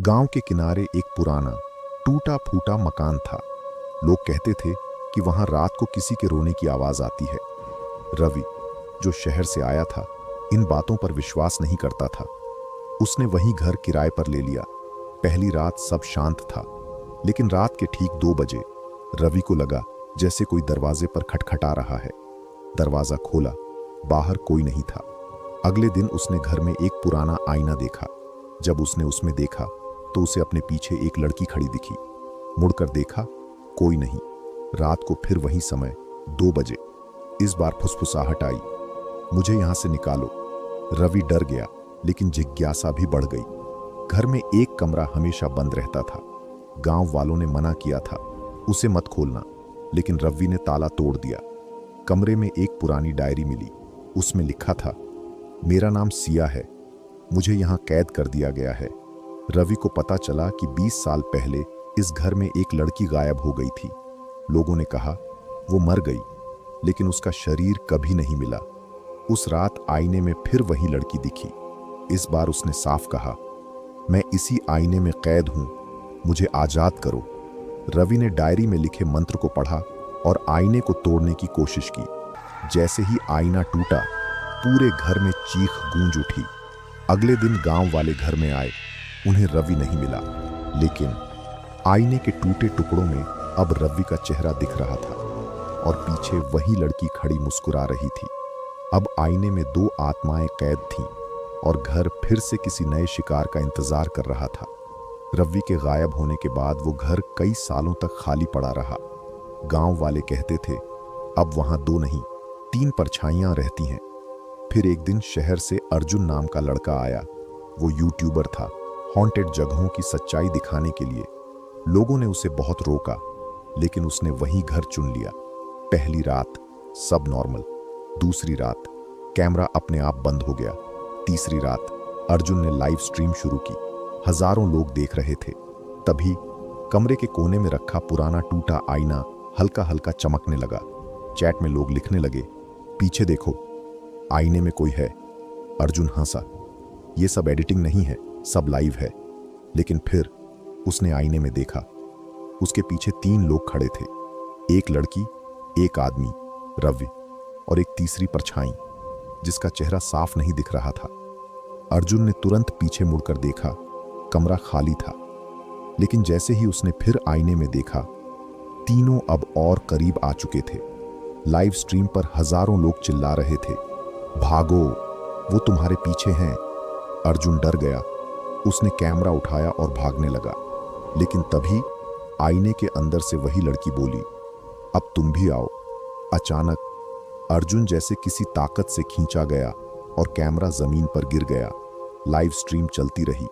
गांव के किनारे एक पुराना टूटा फूटा मकान था। लोग कहते थे कि वहां रात को किसी के रोने की आवाज आती है। रवि, जो शहर से आया था, इन बातों पर विश्वास नहीं करता था। उसने वही घर किराए पर ले लिया। पहली रात सब शांत था, लेकिन रात के ठीक 2 बजे रवि को लगा जैसे कोई दरवाजे पर खटखटा रहा है। दरवाजा खोला, बाहर कोई नहीं था। अगले दिन उसने घर में एक पुराना आईना देखा। जब उसने उसमें देखा तो उसे अपने पीछे एक लड़की खड़ी दिखी। मुड़कर देखा, कोई नहीं। रात को फिर वही समय 2 बजे। इस बार फुसफुसाहट आई, मुझे यहां से निकालो। रवि डर गया, लेकिन जिज्ञासा भी बढ़ गई। घर में एक कमरा हमेशा बंद रहता था। गांव वालों ने मना किया था, उसे मत खोलना, लेकिन रवि ने ताला तोड़ दिया। कमरे में एक पुरानी डायरी मिली। उसमें लिखा था, मेरा नाम सिया है, मुझे यहां कैद कर दिया गया है। रवि को पता चला कि 20 साल पहले इस घर में एक लड़की गायब हो गई थी। लोगों ने कहा वो मर गई, लेकिन उसका शरीर कभी नहीं मिला। उस रात आईने में फिर वही लड़की दिखी। इस बार उसने साफ कहा, मैं इसी आईने में कैद हूं, मुझे आजाद करो। रवि ने डायरी में लिखे मंत्र को पढ़ा और आईने को तोड़ने की कोशिश की। जैसे ही आईना टूटा, पूरे घर में चीख गूंज उठी। अगले दिन गांव वाले घर में आए। उन्हें रवि नहीं मिला, लेकिन आईने के टूटे टुकड़ों में अब रवि का चेहरा दिख रहा था और पीछे वही लड़की खड़ी मुस्कुरा रही थी। अब आईने में 2 आत्माएं कैद थीं और घर फिर से किसी नए शिकार का इंतजार कर रहा था। रवि के गायब होने के बाद वो घर कई सालों तक खाली पड़ा रहा। गांव वाले कहते थे, अब वहां 2 नहीं 3 परछाइयां रहती हैं। फिर एक दिन शहर से अर्जुन नाम का लड़का आया। वो यूट्यूबर था। हॉन्टेड जगहों की सच्चाई दिखाने के लिए लोगों ने उसे बहुत रोका, लेकिन उसने वही घर चुन लिया। पहली रात सब नॉर्मल, दूसरी रात कैमरा अपने आप बंद हो गया, तीसरी रात अर्जुन ने लाइव स्ट्रीम शुरू की। हजारों लोग देख रहे थे। तभी कमरे के कोने में रखा पुराना टूटा आईना हल्का हल्का चमकने लगा। चैट में लोग लिखने लगे, पीछे देखो, आईने में कोई है। अर्जुन हंसा, ये सब एडिटिंग नहीं है, सब लाइव है। लेकिन फिर उसने आईने में देखा, उसके पीछे 3 लोग खड़े थे। एक लड़की, एक आदमी रवि, और एक तीसरी परछाई जिसका चेहरा साफ नहीं दिख रहा था। अर्जुन ने तुरंत पीछे मुड़कर देखा, कमरा खाली था। लेकिन जैसे ही उसने फिर आईने में देखा, तीनों अब और करीब आ चुके थे। लाइव स्ट्रीम पर हजारों लोग चिल्ला रहे थे, भागो, वो तुम्हारे पीछे हैं। अर्जुन डर गया। उसने कैमरा उठाया और भागने लगा। लेकिन तभी आईने के अंदर से वही लड़की बोली, अब तुम भी आओ। अचानक अर्जुन जैसे किसी ताकत से खींचा गया और कैमरा जमीन पर गिर गया। लाइव स्ट्रीम चलती रही।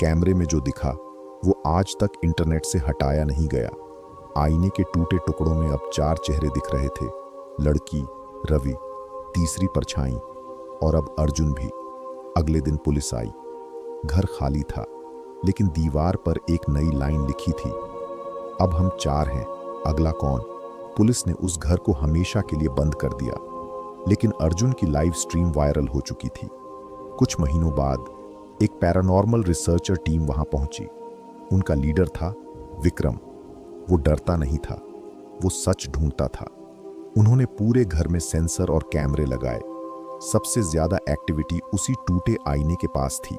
कैमरे में जो दिखा वो आज तक इंटरनेट से हटाया नहीं गया। आईने के टूटे टुकड़ों में अब 4 चेहरे दिख रहे थे, लड़की, रवि, तीसरी परछाई और अब अर्जुन भी। अगले दिन पुलिस आई। घर खाली था, लेकिन दीवार पर एक नई लाइन लिखी थी, अब हम 4 हैं, अगला कौन। पुलिस ने उस घर को हमेशा के लिए बंद कर दिया। लेकिन अर्जुन की लाइव स्ट्रीम वायरल हो चुकी थी। कुछ महीनों बाद एक पैरानॉर्मल रिसर्चर टीम वहां पहुंची। उनका लीडर था विक्रम। वो डरता नहीं था, वो सच ढूंढता था। उन्होंने पूरे घर में सेंसर और कैमरे लगाए। सबसे ज्यादा एक्टिविटी उसी टूटे आईने के पास थी।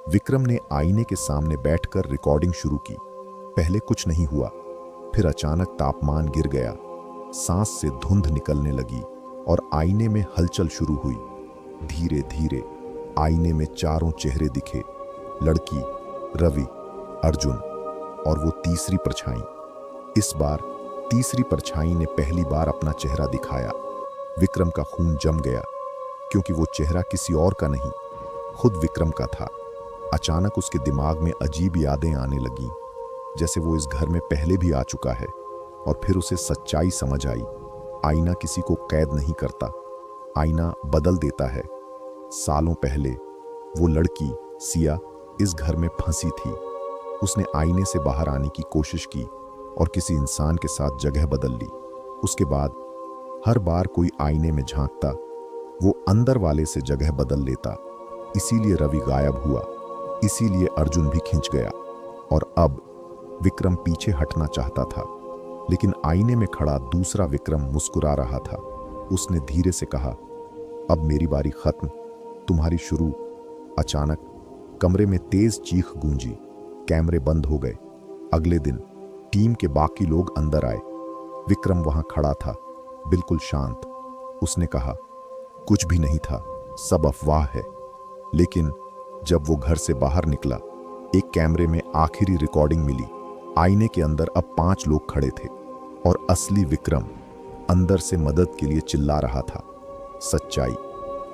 विक्रम ने आईने के सामने बैठकर रिकॉर्डिंग शुरू की। पहले कुछ नहीं हुआ, फिर अचानक तापमान गिर गया, सांस से धुंध निकलने लगी और आईने में हलचल शुरू हुई। धीरे धीरे आईने में 4 चेहरे दिखे, लड़की, रवि, अर्जुन और वो तीसरी परछाई। इस बार तीसरी परछाई ने पहली बार अपना चेहरा दिखाया। विक्रम का खून जम गया, क्योंकि वो चेहरा किसी और का नहीं, खुद विक्रम का था। अचानक उसके दिमाग में अजीब यादें आने लगीं, जैसे वो इस घर में पहले भी आ चुका है। और फिर उसे सच्चाई समझ आई, आईना किसी को कैद नहीं करता, आईना बदल देता है। सालों पहले वो लड़की सिया इस घर में फंसी थी। उसने आईने से बाहर आने की कोशिश की और किसी इंसान के साथ जगह बदल ली। उसके बाद हर बार कोई आईने में झांकता, वो अंदर वाले से जगह बदल लेता। इसीलिए रवि गायब हुआ। इसीलिए अर्जुन भी खिंच गया। और अब विक्रम पीछे हटना चाहता था, लेकिन आईने में खड़ा दूसरा विक्रम मुस्कुरा रहा था। उसने धीरे से कहा, अब मेरी बारी खत्म, तुम्हारी शुरू। अचानक कमरे में तेज चीख गूंजी, कैमरे बंद हो गए। अगले दिन टीम के बाकी लोग अंदर आए। विक्रम वहां खड़ा था, बिल्कुल शांत। उसने कहा, कुछ भी नहीं था, सब अफवाह है। लेकिन जब वो घर से बाहर निकला, एक कैमरे में आखिरी रिकॉर्डिंग मिली। आईने के अंदर अब 5 लोग खड़े थे और असली विक्रम अंदर से मदद के लिए चिल्ला रहा था। सच्चाई,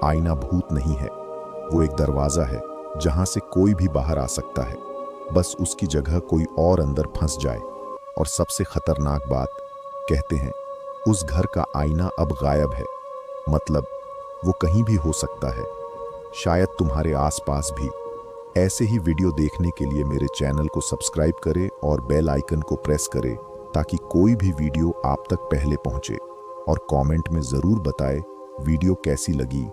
आईना भूत नहीं है, वो एक दरवाजा है जहां से कोई भी बाहर आ सकता है, बस उसकी जगह कोई और अंदर फंस जाए। और सबसे खतरनाक बात, कहते हैं उस घर का आईना अब गायब है, मतलब वो कहीं भी हो सकता है, शायद तुम्हारे आसपास भी। ऐसे ही वीडियो देखने के लिए मेरे चैनल को सब्सक्राइब करें और बेल आइकन को प्रेस करें ताकि कोई भी वीडियो आप तक पहले पहुंचे। और कमेंट में ज़रूर बताएं वीडियो कैसी लगी।